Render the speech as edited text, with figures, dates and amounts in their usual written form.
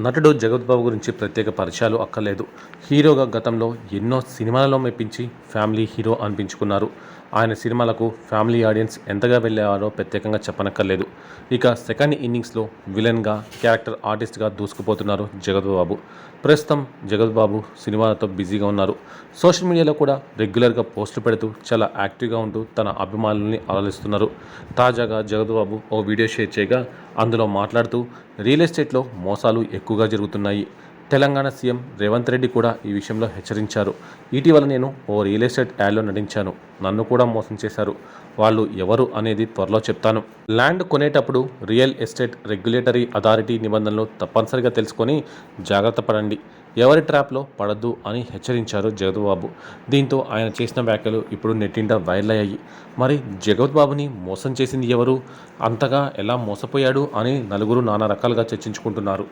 నటుడు జగత్ బాబు గురించి ప్రత్యేక పరిచయాలు అక్కర్లేదు. హీరోగా గతంలో ఎన్నో సినిమాలలో మెప్పించి ఫ్యామిలీ హీరో అనిపించుకున్నారు. ఆయన సినిమాలకు ఫ్యామిలీ ఆడియన్స్ ఎంతగా వెళ్ళేవారో ప్రత్యేకంగా చెప్పనక్కర్లేదు. ఇక సెకండ్ ఇన్నింగ్స్లో విలన్గా, క్యారెక్టర్ ఆర్టిస్ట్గా దూసుకుపోతున్నారు జగత్ బాబు. ప్రస్తుతం జగత్ బాబు సినిమాలతో బిజీగా ఉన్నారు. సోషల్ మీడియాలో కూడా రెగ్యులర్గా పోస్టులు పెడుతూ చాలా యాక్టివ్గా ఉంటూ తన అభిమానుల్ని అలరిస్తున్నారు. తాజాగా జగత్ బాబు ఓ వీడియో షేర్ చేయగా అందులో మాట్లాడుతూ రియల్ ఎస్టేట్లో మోసాలు ఎక్కువగా జరుగుతున్నాయి. తెలంగాణ సీఎం రేవంత్ రెడ్డి కూడా ఈ విషయంలో హెచ్చరించారు. ఇటీవల నేను ఓ రియల్ ఎస్టేట్ యాడ్లో నటించాను. నన్ను కూడా మోసం చేశారు. వాళ్ళు ఎవరు అనేది త్వరలో చెప్తాను. ల్యాండ్ కొనేటప్పుడు రియల్ ఎస్టేట్ రెగ్యులేటరీ అథారిటీ నిబంధనలు తప్పనిసరిగా తెలుసుకొని జాగ్రత్త పడండి. ఎవరి ట్రాప్లో పడద్దు అని హెచ్చరించారు జగత్ బాబు. దీంతో ఆయన చేసిన వ్యాఖ్యలు ఇప్పుడు నెట్టింట వైరల్ అయ్యాయి. మరి జగత్ బాబుని మోసం చేసింది ఎవరు? అంతగా ఎలా మోసపోయాడు అని నలుగురు నానా రకాలుగా చర్చించుకుంటున్నారు.